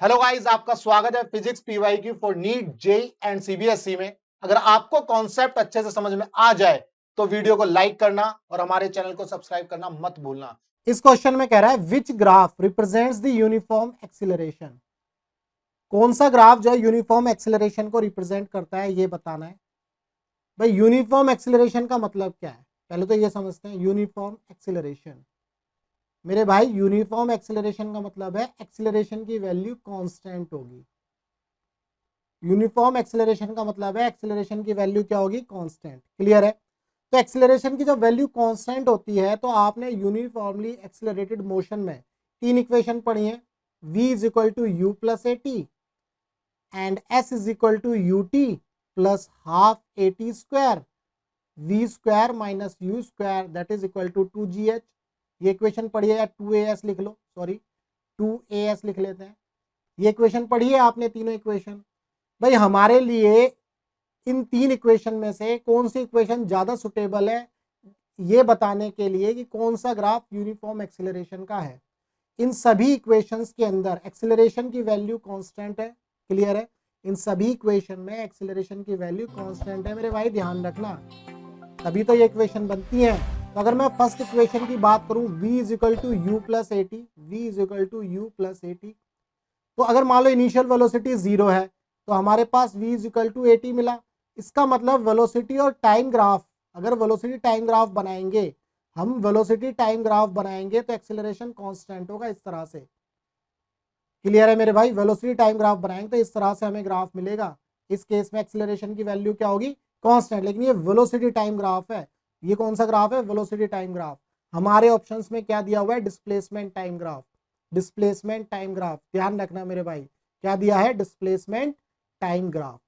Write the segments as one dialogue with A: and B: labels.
A: Hello guys, आपका स्वागत है फिजिक्स पीवाई की for NEET JEE and CBSE में। अगर आपको कॉन्सेप्ट अच्छे से समझ में आ जाए तो वीडियो को लाइक करना और हमारे चैनल को सब्सक्राइब करना मत भूलना। इस क्वेश्चन में कह रहा है which graph represents the uniform acceleration. कौन सा ग्राफ जो है यूनिफॉर्म एक्सीलरेशन को रिप्रेजेंट करता है ये बताना है। भाई यूनिफॉर्म एक्सीलरेशन का मतलब क्या है, पहले तो ये समझते हैं। यूनिफॉर्म एक्सीलरेशन मेरे भाई, यूनिफॉर्म एक्सीलरेशन का मतलब है एक्सीलरेशन की वैल्यू कांस्टेंट होगी। यूनिफॉर्म एक्सेलरेशन का मतलब है एक्सेलरेशन की वैल्यू क्या होगी, कांस्टेंट। क्लियर है। तो एक्सेलरेशन की जब वैल्यू कांस्टेंट होती है तो आपने यूनिफॉर्मली एक्सेलरेटेड मोशन में तीन इक्वेशन पढ़ी है। v is equal to u plus a t and s is equal to u t plus half a t square v square minus u square that is equal to 2gh। ये equation पढ़िए, या 2as लिख लो, sorry 2as लिख लेते हैं। ये equation पढ़िए आपने, तीनों इक्वेशन। भाई हमारे लिए इन तीन इक्वेशन में से कौन सी इक्वेशन ज्यादा सुटेबल है ये बताने के लिए कि कौन सा ग्राफ यूनिफॉर्म एक्सीलरेशन का है। इन सभी इक्वेशंस के अंदर एक्सीलरेशन की वैल्यू कांस्टेंट है। क्लियर है। इन सभी इक्वेशन में एक्सीलरेशन की वैल्यू कांस्टेंट है मेरे भाई, ध्यान रखना, तभी तो ये इक्वेशन बनती है। तो अगर मैं फर्स्ट इक्वेशन की बात करूं, v is equal to u plus a t, v is equal to u plus a t, तो अगर मान लो इनिशियल वेलोसिटी 0 है तो हमारे पास v is equal to a t मिला। इसका मतलब वेलोसिटी और टाइम ग्राफ, अगर वेलोसिटी टाइम ग्राफ बनाएंगे, हम वेलोसिटी टाइम ग्राफ बनाएंगे तो एक्सेलरेशन कांस्टेंट होगा इस तरह से। क्लियर है मेरे भाई। वेलोसिटी टाइम ग्राफ बनाएंगे तो इस तरह से हमें ग्राफ मिलेगा। इस केस में एक्सेलरेशन की वैल्यू क्या होगी, कांस्टेंट। लेकिन ये वेलोसिटी टाइम ग्राफ है। ये कौन सा ग्राफ है, वेलोसिटी टाइम ग्राफ। हमारे ऑप्शंस में क्या दिया हुआ है, displacement time graph. Displacement time graph, ध्यान रखना मेरे भाई, क्या दिया है, डिस्प्लेसमेंट टाइम ग्राफ।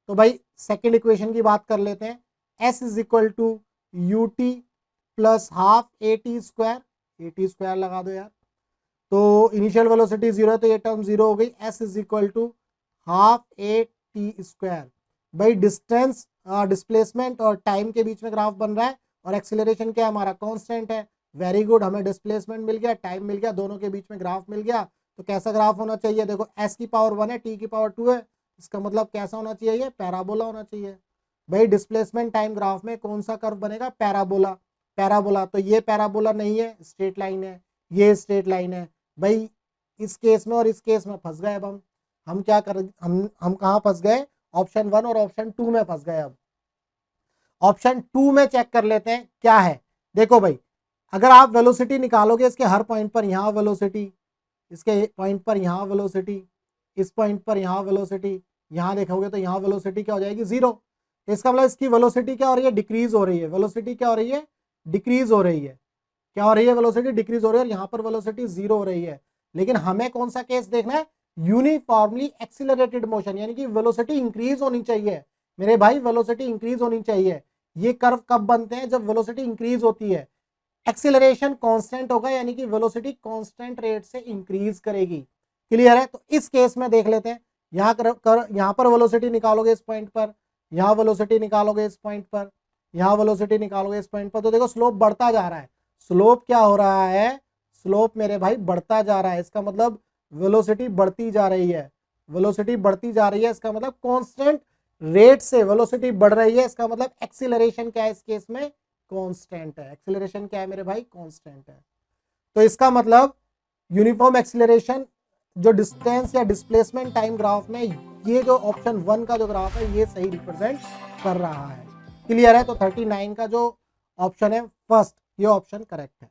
A: तो भाई सेकेंड इक्वेशन की बात कर लेते हैं। s is equal to u t plus half a t square, a t square लगा दो यार। तो इनिशियल वेलोसिटी 0 है तो ये टर्म 0 हो गई। s is equal to half a t square. भाई डिस्टेंस, डिस्प्लेसमेंट और टाइम के बीच में ग्राफ बन रहा है और एक्सीलरेशन क्या है हमारा, कांस्टेंट है। वेरी गुड, हमें डिस्प्लेसमेंट मिल गया, टाइम मिल गया, दोनों के बीच में ग्राफ मिल गया। तो कैसा ग्राफ होना चाहिए, देखो s की पावर 1 है, t की पावर 2 है, इसका मतलब कैसा होना चाहिए, पैराबोला होना चाहिए। भाई डिस्प्लेसमेंट टाइम ग्राफ में कौन सा कर्व बनेगा, पैराबोला। पैराबोला, तो ये पैराबोला नहीं है, स्ट्रेट लाइन है, ये स्ट्रेट लाइन है। भाई इस केस में और इस केस में फंस गए। अब हम क्या कर, हम कहाँ फंस गए, ऑप्शन 1 और ऑप्शन 2 में फंस गए। अब ऑप्शन 2 में चेक कर लेते हैं क्या है। देखो भाई, अगर आप वेलोसिटी निकालोगे इसके हर पॉइंट पर, यहाँ वेलोसिटी, इसके पॉइंट पर यहाँ वेलोसिटी, इस पॉइंट पर यहाँ वेलोसिटी, यहाँ देखोगे तो यहाँ वेलोसिटी क्या हो जाएगी, 0। तो इसका मतलब इसकी वेलोसिटी क्या हो रही है, डिक्रीज हो रही है। वेलोसिटी क्या हो रही है, डिक्रीज हो रही है। क्या हो रही है, वेलोसिटी डिक्रीज हो रही है, और यहाँ पर वेलोसिटी 0 हो रही है। लेकिन हमें कौन सा केस देखना है, यूनिफॉर्मली एक्सीलरेटेड मोशन, यानी कि वेलोसिटी इंक्रीज होनी चाहिए मेरे भाई, वेलोसिटी इंक्रीज होनी चाहिए। ये कर्व कब बनते हैं, जब वेलोसिटी इंक्रीज होती है, एक्सीलरेशन कांस्टेंट होगा, यानी कि वेलोसिटी कांस्टेंट रेट से इंक्रीज करेगी। क्लियर है। तो इस केस में देख लेते हैं, यहाँ पर वेलोसिटी निकालोगे इस पॉइंट पर, यहाँ वेलोसिटी निकालोगे इस पॉइंट पर, यहाँ वेलोसिटी निकालोगे इस पॉइंट पर, तो देखो स्लोप बढ़ता जा रहा है। स्लोप क्या हो रहा है, स्लोप मेरे भाई बढ़ता जा रहा है। इसका मतलब वेलोसिटी बढ़ती जा रही है, वेलोसिटी बढ़ती जा रही है, इसका मतलब कांस्टेंट रेट से वेलोसिटी बढ़ रही है। इसका मतलब एक्सीलरेशन क्या है इस केस में, कांस्टेंट है। एक्सीलरेशन क्या है मेरे भाई, कांस्टेंट है। तो इसका मतलब यूनिफॉर्म एक्सीलरेशन जो डिस्टेंस या डिस्प्लेसमेंट टाइम ग्राफ में, ये जो ऑप्शन 1 का जो ग्राफ है ये सही रिप्रेजेंट कर रहा है। क्लियर है। तो 39 का जो ऑप्शन है फर्स्ट, ये ऑप्शन करेक्ट है।